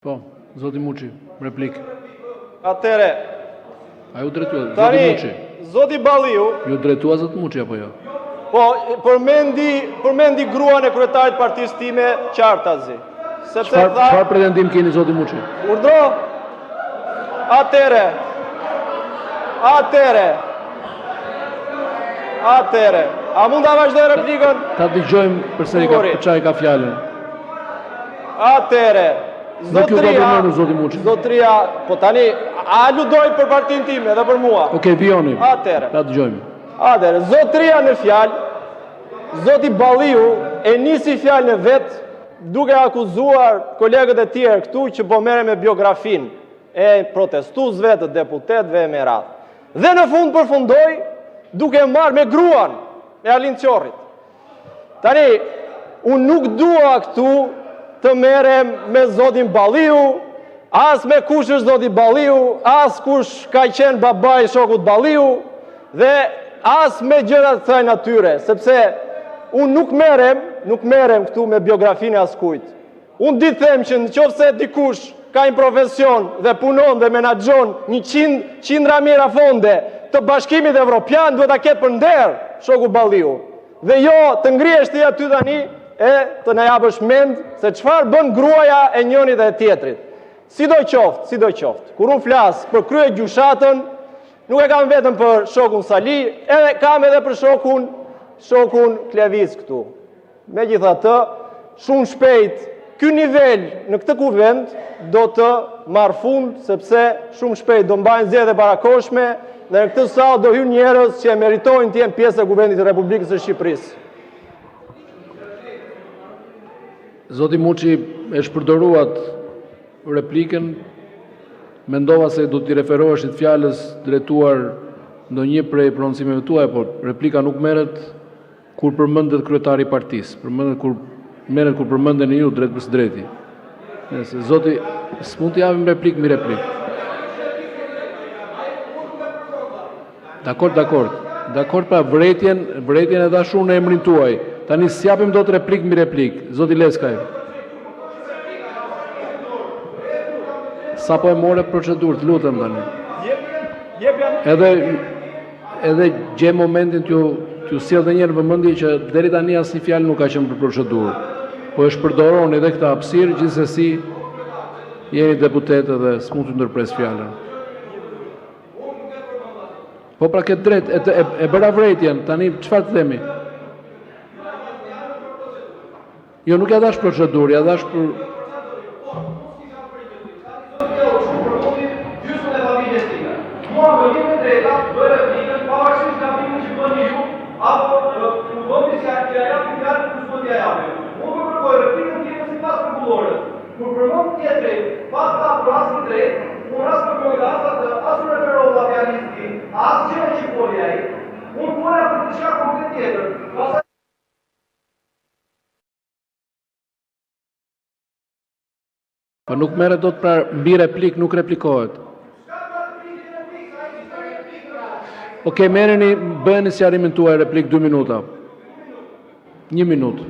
Po, zoti Muçi, replik. Atëre. A ju drejtua, zoti Muçi? Zoti Balliu. Ju drejtua zoti Muçi apo jo? Po, përmendi gruan e kryetarit partisë time Qartazi. Sepse Çfarë pretendim keni zoti Muçi? Urdhro. Atëre. A mund ta vazhdoj replikën? Ta dëgjojmë përsëri për çfarë ka fjalën. Atëre. Zotria, po tani, a ludoj për partinë time dhe për mua? Okej, vijoni. Atëre. Ta dëgjojmë. Atëre, zotria në fjalë, zoti Balliu e nisi fjalën e vet, duke akuzuar kolegët e tjerë këtu që po merren me biografinë e protestuesve, të deputetëve me radhë. Dhe në fund përfundoi duke marrë me gruan e Alin Qorrit. Tani, unë nuk dua këtu të merrem me zotin Balliu, as me kush është zoti Balliu, as kush ka qenë babai shokut Balliu, dhe as me gjëra të kësaj natyre, sepse unë nuk merrem këtu me biografinë e askujt. Unë di të them që nëse dikush ka një profesion dhe punon dhe menaxhon 100 mijëra fonde të Bashkimit Evropian, duhet ta ketë për nder shoku Balliu. Dhe jo të ngrihesh ti aty tani e të na japësh mend se çfarë bën gruaja e njërit dhe e tjetrit. Sidoqoftë, kur unë flas për krye gjushatën, nuk e kam vetëm për shokun Sali, edhe kam edhe për shokun Klevis këtu. Megjithatë, shumë shpejt ky nivel në këtë kuvend do të marr fund, sepse shumë shpejt do mbajnë zgjedhje parakoshme dhe në këtë sallë do hyjnë njerëz që e meritojnë të jenë pjesë e kuvendit të Republikës së Shqipërisë. Zoti Muçi e shpërdoruat replikën, mendova se do t'i referoheshit fjalës drejtuar ndonjë prej prononcimeve tuaja, por replika nuk merret kur përmendet kryetari i partisë, merret kur përmendeni ju drejt për drejti. Nëse zoti s'mund t'i japim replik mi replik. Dakor, pra vretjen e dashur në emrin tuaj. Tani s'japim dot replik mi replik. Zoti Leskaj. Sa po e more procedurë, lutem tani. Edhe gjej momentin t'ju sjell edhe një herë vëmendje që deri tani asnjë fjalë nuk ka qenë për procedurë. Po e shpërdoroni edhe këtë hapësirë, gjithsesi jeni deputetë dhe s'mund të ndërpres fjalën. Po pra këtë drejt, e bëra vretjen, tani çfarë të themi? Jo, nuk ja dash procedurë, ja dash për... Mua më një me drejta, bërë replikën, pavarësisht nga pikën që bëni ju, apo më bëni si a kja japin fjarë për s'po t'ja japin. Mua më përkoj replikën tjetër si pas regulorët. Kur përmon tjetëri, pas ta për asë drejt, unë asë përkoj dhe asë referolla fjalisti, asë gjene që polja i, unë polja për të qka komplet tjetër. Po nuk merret dot pra mbi replik, nuk replikohet. Okej, merreni, bëheni sqarimin tuaj replik 2 minuta. 1 minutë.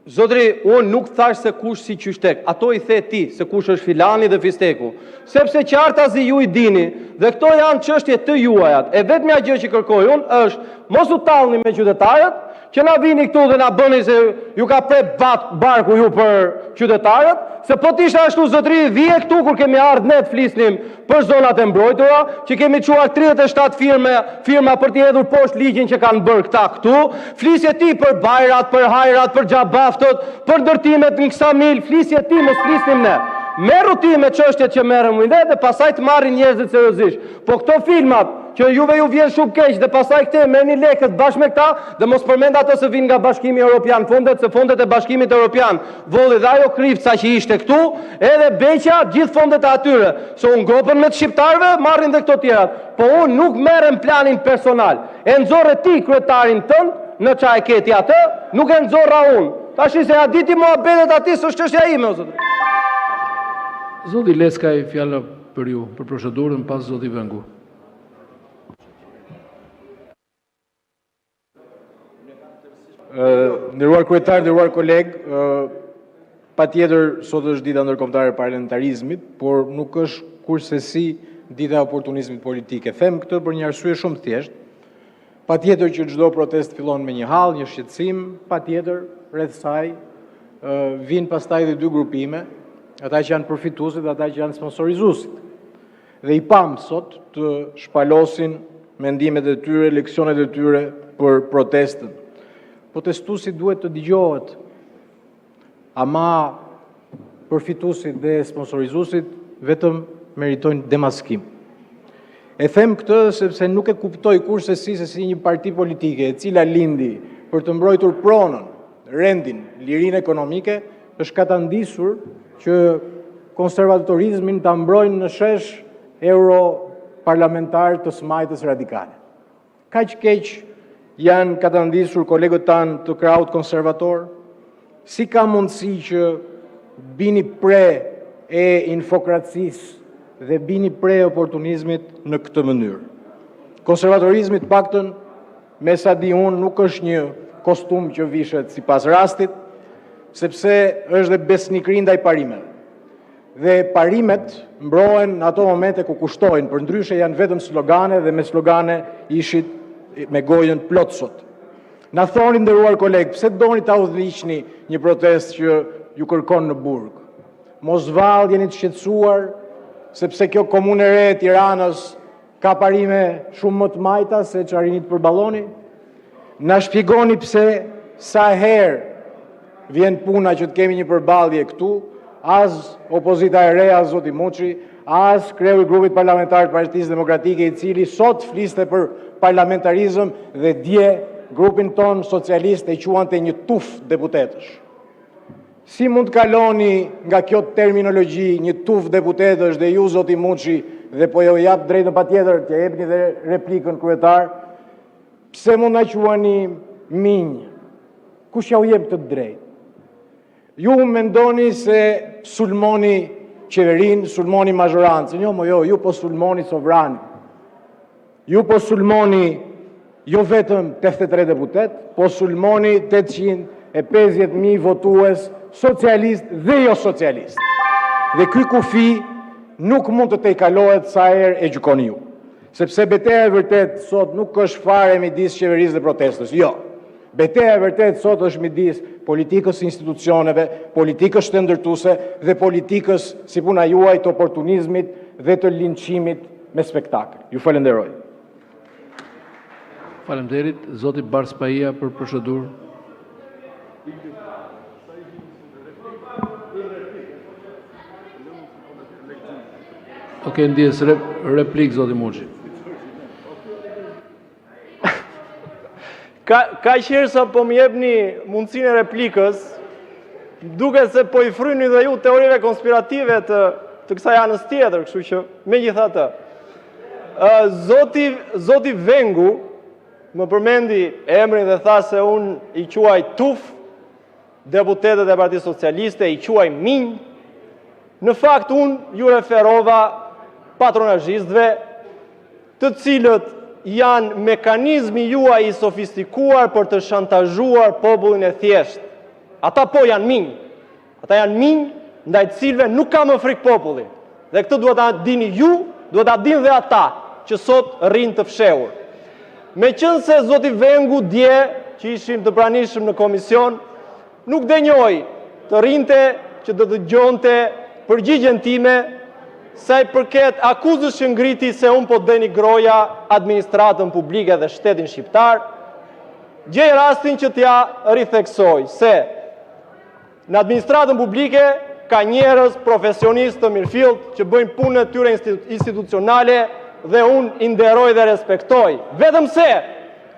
Zotri, unë nuk thash se kush si qyshtek, ato i the ti se kush është filani dhe fisteku, sepse Qartazi ju i dini dhe këto janë çështje të juajat. E vetmja gjë që kërkoj unë është mos u tallni me qytetarët, që na vini këtu dhe na bëni se ju ka prep barku ju për qytetarët, se po t'ishte ashtu zotri vije këtu kur kemi ardhur ne të flisnim për zonat e mbrojtura, që kemi çuar 37 firma për t'i hedhur poshtë ligjin që kanë bërë këta këtu, flisje ti për bajrat, për hajrat, për xhabaftët, për ndërtimet në Ksamil, flisje ti, mos flisnim ne. Merru ti me çështjet që merrem ne dhe pastaj të marrin njerëzit seriozisht. Po këto filmat që juve ju vjen shumë keq dhe pastaj këte merrni lekët bashkë me këta dhe mos përmend ato se vinë nga Bashkimi Evropian, fondet e Bashkimit Evropian, volli dhe ajo Kripca që ishte këtu, edhe Beqa, gjithë fondet e atyre. Se unë ngopën me të shqiptarëve, marrin dhe këto tjerat. Po unë nuk merrem planin personal. E nxorre ti kryetarin tënd në çaj keti atë, nuk e nxorra unë. Tash se ja diti mohabetet aty s'është çështja ime o zotri. Zoti Leskaj, fjala për ju, për procedurën pas zoti Vëngu. Nderuar kryetar, nderuar koleg, Patjetër sot është dita ndërkombëtare e parlamentarizmit, por nuk është kurrësesi dita e oportunizmit politik. E them këtë për një arsye shumë të thjeshtë. Patjetër që çdo protest fillon me një hall, një shqetësim, patjetër rreth saj vinë pastaj dhe dy grupime, ata që janë përfituesit dhe ata që janë sponsorizuesit. Dhe i pam sot të shpalosin mendimet e tyre, leksionet e tyre për protestën. Protestuesi duhet të dëgjohet, ama përfituesit dhe sponsorizuesit vetëm meritojnë demaskim. E them këtë sepse nuk e kuptoj kurse se si një parti politike e cila lindi për të mbrojtur pronën, rendin, lirinë ekonomike, është katandisur që konservatorizmin ta mbrojnë në shesh europarlamentar të smajtës radikale. Kaq keq janë katandisur kolegët tanë të krahut konservator, si ka mundësi që bini pre e infokracisë dhe bini pre oportunizmit në këtë mënyrë. Konservatorizmi të paktën, me sa di unë, nuk është një kostum që vishet sipas rastit, sepse është dhe besnikëri ndaj parimeve. Dhe parimet mbrohen në ato momente ku kushtojnë, për ndryshe janë vetëm slogane dhe me slogane ishit me gojën plot sot. Na thoni nderuar kolegë, pse doni ta udhëhiqni një protestë që ju kërkon në burg? Mos vallë jeni të shqetësuar sepse kjo komunë e re e Tiranës ka parime shumë më të majta se çfarë rini të përballoni? Na shpjegoni pse sa herë vjen puna që të kemi një përballje këtu, as opozita e re, as zoti Muçi, as kreu i grupit parlamentar të Partisë Demokratike, i cili sot fliste për parlamentarizëm dhe dje grupin ton socialist e quante një tuf deputetësh. Si mund të kaloni nga kjo terminologji një tuf deputetësh dhe ju zoti Muçi dhe po ju jap drejtën patjetër të jepni dhe replikën kryetar, pse mund na quani minj? Kush ja u jep të drejtë? Ju mendoni se sulmoni qeverin, sulmoni mazhorancën. Jo, ju po sulmoni sovranin. Ju po sulmoni jo vetëm 83 deputet, po sulmoni 850.000 votues socialist dhe jo socialist. Dhe ky kufi nuk mund të tejkalohet sa herë e gjykoni ju. Sepse betejë e vërtet sot nuk është fare midis qeverisë dhe protestës. Jo. Betejë e vërtet sot është midis politikës institucioneve, politikës shëndërtuese dhe politikës si puna juaj të oportunizmit dhe të linçimit me spektakël. Ju falenderoj. Faleminderit, zoti Bars Pajia për procedurë. Okej, ndjes replik zoti Muçi. Ka qërë sa po më jepni mundësinë e replikës, duke se po i fryni dhe ju teorive konspirative të kësaj anës tjetër, kështu që megjithatë. Zoti Vengu më përmendi emrin dhe tha se unë i quaj tuf, deputetët e Partisë Socialiste i quaj minj. Në fakt unë ju referova patronazhistëve, të cilët janë mekanizmi juaj i sofistikuar për të shantazhuar popullin e thjesht. Ata po janë minj. Ata janë minj ndaj të cilëve nuk ka më frikë populli. Dhe këtë duhet ta dini ju, duhet ta dinë dhe ata që sot rrinë të fshehur. Me qënë se zoti Vengu dje, që ishim të pranishëm në komision, nuk denjoj të rinte që të dëgjonte përgjigjen time sa i përket akuzës që ngriti se unë po denigroja administratën publike dhe shtetin shqiptar, gjej rastin që t'ja ritheksoj se në administratën publike ka njerëz profesionistë të mirëfillt që bëjnë punën e tyre institucionale dhe unë i nderoj dhe respektoj. Vetëm se,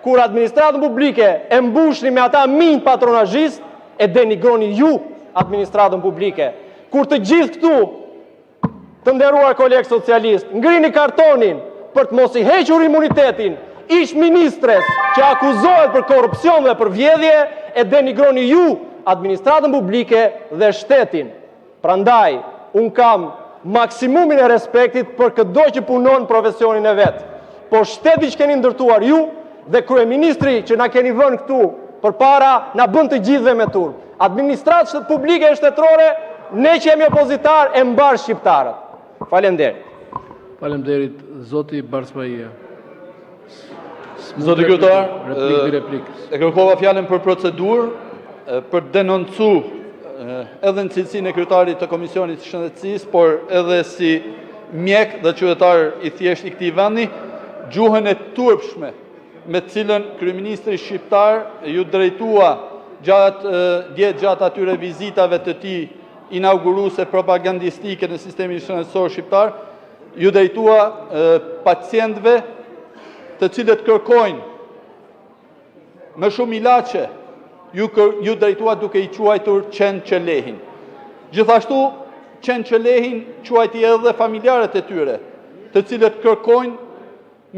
kur administratën publike e mbushni me ata minj patronazhist, e denigroni ju administratën publike. Kur të gjithë këtu, të nderuar kolegë socialist, ngrini kartonin për të mos i hequr imunitetin ish ministres që akuzohet për korrupsion dhe për vjedhje, e denigroni ju administratën publike dhe shtetin. Prandaj, unë kam maksimumin e respektit për këdo që punon profesionin e vetë. Po shteti që keni ndërtuar ju dhe kryeministri që na keni vënë këtu përpara na bën të gjithëve me turp. Administratës publike e shtetërore, ne që jemi opozitar e mbar shqiptarët. Faleminderit. Faleminderit, zoti Barsbaia. Zoti kryetar, replik. e kërkova fjalën për procedurë, për denoncu edhe në cilësinë e kryetarit të Komisionit të Shëndetësisë, por edhe si mjek dhe qytetar i thjesht i këtij vendi, gjuhën e turpshme me cilën kryeministri shqiptar ju drejtua gjatë atyre vizitave të tij inauguruese propagandistike në sistemin shëndetësor shqiptar, ju drejtua pacientëve të cilët kërkojnë më shumë ilaçe, ju drejtua duke i quajtur qenë që lehin. Gjithashtu, qenë që lehin quajti edhe familjarët e tyre, të cilët kërkojnë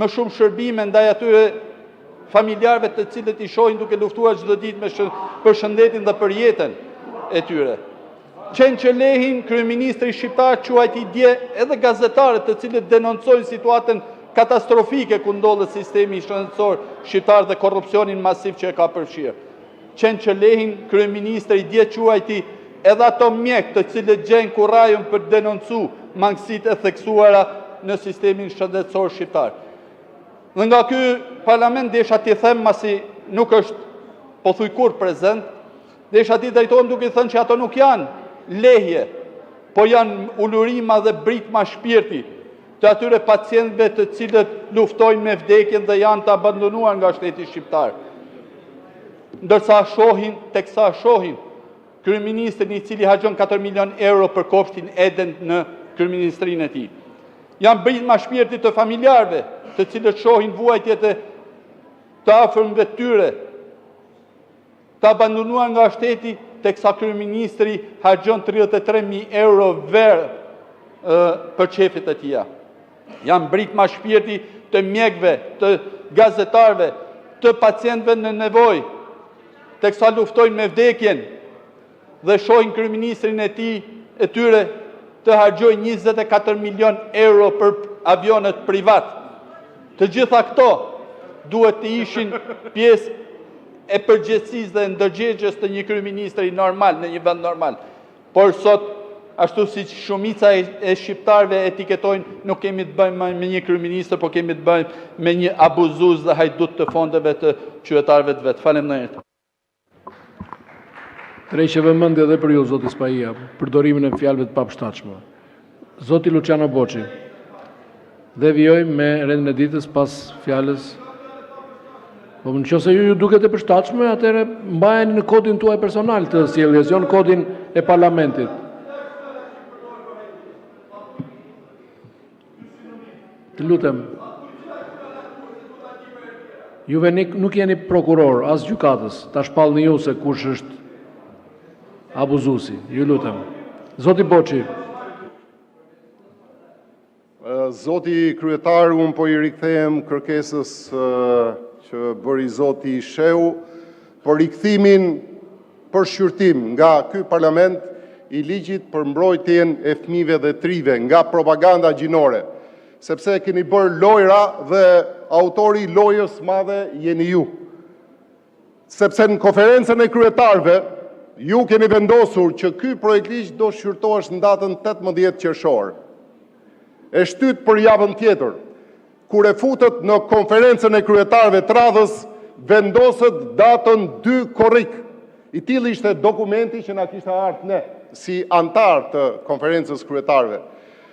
më shumë shërbime ndaj atyre familjarëve të cilët i shohin duke luftuar çdo ditë për shëndetin dhe për jetën e tyre. Qenë që lehin, kryeministri shqiptar quajti dje edhe gazetarët të cilët denoncojnë situatën katastrofike ku ndodhet sistemi shëndetësor shqiptar dhe korrupsionin masiv që e ka përfshirë. Qenë që lehin, kryeministri dje quajti edhe ato mjek të cilët gjejnë kurajën për denoncu mangësitë e theksuara në sistemin shëndetësor shqiptar. Dhe nga ky parlament desha t'i them, masi nuk është pothuaj kur prezent, desha t'i drejtohem duke thënë që ato nuk janë lehje, po janë ulurima dhe britma shpirti të atyre pacientëve të cilët luftojnë me vdekjen dhe janë të abandonuar nga shteti shqiptar. Ndërsa teksa shohin kryeministrin i cili harxhon 4 milion euro për kopshtin Eden në kryeministrinë e tij. Janë britma shpirti të familjarëve, të cilët shohin vuajtjet e të afërmëve të tyre, të abandonuar nga shteti, teksa kryeministri harxhon 33.000 euro verë për qefit e tija. Janë britma shpirti të mjekëve, të gazetarëve, të pacientëve në nevojë, teksa luftojnë me vdekjen dhe shohin kryeministrin e tyre të harxhojë 24 milion euro për avionet privat. Të gjitha këto duhet të ishin pjesë e përgjegjësisë dhe ndërgjegjës të një kryeministri normal në një vend normal. Por sot, ashtu si shumica e shqiptarëve etiketojnë, nuk kemi të bëjmë me një kryeministër, por kemi të bëjmë me një abuzues dhe hajdut të fondeve të qytetarëve të vet. Faleminderit. Tërheqë vëmendje edhe për ju, zoti Spaia, përdorimin e fjalëve të papërshtatshme. Zoti Luciano Boçi. Dhe vijoj me rendin e ditës pas fjalës. Po nëse ju duket e përshtatshme, atëherë mbajeni në kodin tuaj personal të sjelljes, jo në kodin e parlamentit. Të lutem. Juve nuk jeni prokuror, as gjykatës, ta shpallni ju se kush është abuzuesi. Ju lutem. Zoti Boçi. Zoti kryetar, unë po i rikthehem kërkesës që bëri zoti Sheu për rikthimin për shqyrtim nga ky parlament i ligjit për mbrojtjen e fëmijëve dhe trive nga propaganda gjinore, sepse keni bërë lojra dhe autori i lojës madhe jeni ju. Sepse në konferencën e kryetarëve ju keni vendosur që ky projekt ligj do shqyrtohesh në datën 18 qershor. E shtyt për javën tjetër, kur e futët në konferencën e kryetarëve të radhës, vendosët datën 2 korrik. I tillë ishte dokumenti që na kishte ardhur ne si antar të konferencës kryetarëve.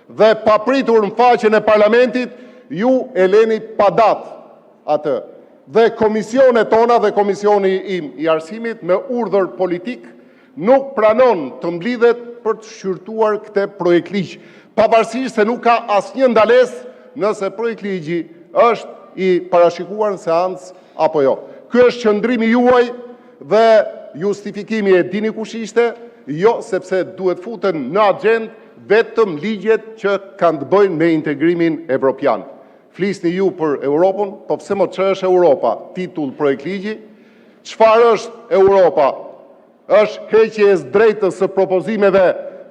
Dhe papritur në faqen e parlamentit, ju e leni pa datë atë. Dhe komisionet tona dhe komisioni im i arsimit me urdhër politik nuk pranon të mblidhet për të shqyrtuar këtë projekt ligj, pavarësisht se nuk ka asnjë ndalesë nëse projekt ligji është i parashikuar në seancë apo jo. Ky është qëndrimi juaj dhe justifikimi e dini kush ishte, jo sepse duhet futen në agjendë vetëm ligjet që kanë të bëjnë me integrimin evropian. Flisni ju për Europën, po pse më ç'është është Europa, titull projekt ligji? Çfarë është Europa? Është heqje e drejtës së propozimeve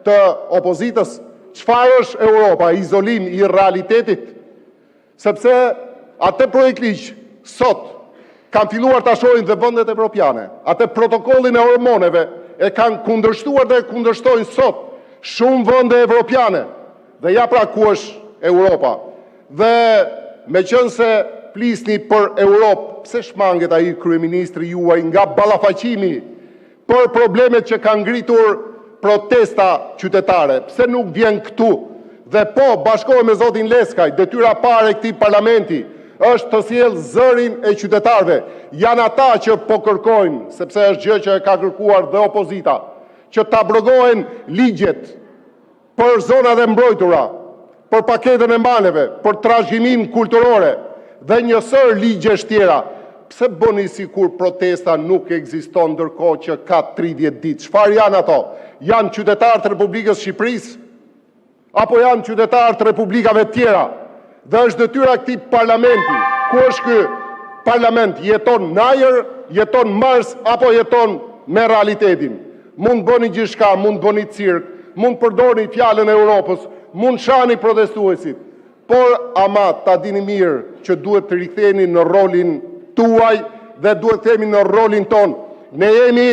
të opozitës? Çfarë është Europa? Izolim i realitetit? Sepse atë projekt ligj sot kanë filluar të shohin dhe vendet evropiane. Atë protokollin e hormoneve e kanë kundërshtuar dhe kundërshtojnë sot shumë vende evropiane. Dhe ja pra ku është Europa. Dhe me qënë se flisni për Europë, pse shmanget ai kryeministri juaj nga ballafaqimi për problemet që kanë ngritur protesta qytetare? Pse nuk vjen këtu? Dhe po, bashkohem me zotin Leskaj, detyra parë e këtij parlamenti është të sjellë zërin e qytetarëve. Janë ata që po kërkojnë, sepse është gjë që e ka kërkuar dhe opozita, që të abrogohen ligjet për zonat e mbrojtura, për paketën e maleve, për trashëgiminë kulturore dhe njësër ligjesh tjera. Pse bëni sikur protesta nuk ekziston ndërkohë që ka 30 ditë? Çfarë janë ato? Janë qytetarë të Republikës Shqipërisë? Apo janë qytetarë të republikave tjera? Dhe është detyra këtij parlamenti. Ku është ky parlament? Jeton në ajër, jeton Mars apo jeton me realitetin? Mund bëni gjithçka, mund bëni cirk, mund përdorni fjalën e Europës, mund shani protestuesit, por ama ta dini mirë që duhet të riktheheni në rolin tuaj dhe duhet të themi në rolin ton. Ne jemi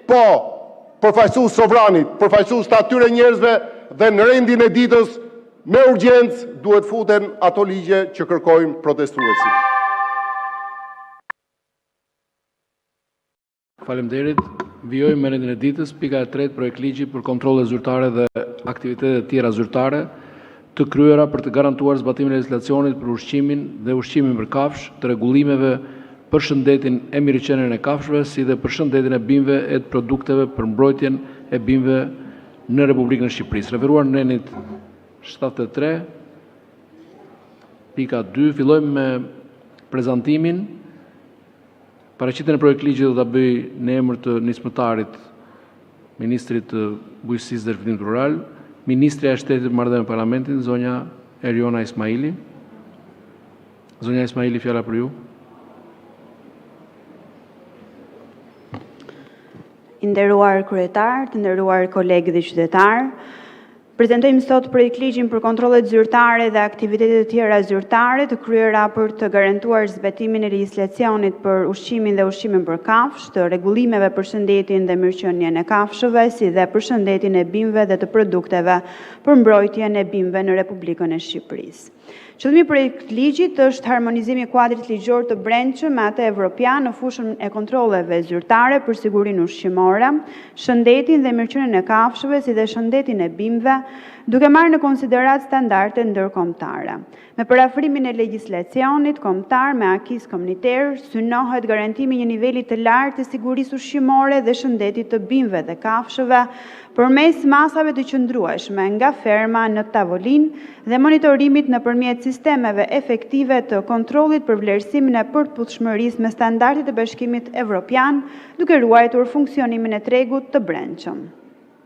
përfaqësues sovranit, përfaqësues të atyre njerëzve dhe në rendin e ditës me urgjencë duhet futen ato ligje që kërkojnë protestuesit. Faleminderit. Vijojmë me rendin e ditës, pika e 3, projekt ligji për kontrolle zyrtare dhe aktivitete të tjera zyrtare të kryera për të garantuar zbatimin e legjislacionit për ushqimin dhe ushqimin për kafsh, të rregullimeve për shëndetin e mirëqenien e kafshëve, si dhe për shëndetin e bimëve e të produkteve për mbrojtjen e bimëve në Republikën e Shqipërisë. Referuar në nenit 73, pika 2, fillojmë me prezantimin. Paraqitjen e projekt ligjit do ta bëj në emër të nismëtarit, Ministrit të Bujqësisë dhe Zhvillimit Rural, Ministrja e Shtetit për Marrëdhënie me Parlamentin, zonja Eriona Ismaili. Zonja Ismaili, fjala për ju. Nderuar kryetar, të nderuar kolegë dhe qytetar, prezantojmë sot projekt ligjin për kontrollet zyrtare dhe aktivitetet e tjera zyrtare të kryera për të garantuar zbatimin e legjislacionit për ushqimin dhe ushqimin për kafshë, të rregullimeve për shëndetin dhe mirëqenien e kafshëve, si dhe për shëndetin e bimëve dhe të produkteve për mbrojtjen e bimëve në Republikën e Shqipërisë. Qëllimi i projekt ligjit është harmonizimi i kuadrit ligjor të brendshëm me atë evropian në fushën e kontrolleve zyrtare për sigurinë ushqimore, shëndetin dhe mirëqenien e kafshëve, si dhe shëndetin e bimëve, duke marrë në konsiderat standarde ndërkombëtare. Me parafrimin e legjislacionit kombëtar me akis komuniter, synohet garantimi një niveli të lartë të sigurisë ushqimore dhe shëndetit të bimëve dhe kafshëve përmes masave të qëndrueshme nga ferma në tavolinë dhe monitorimit nëpërmjet sistemeve efektive të kontrollit për vlerësimin e përputhshmërisë me standardet e Bashkimit Evropian, duke ruajtur funksionimin e tregut të brendshëm.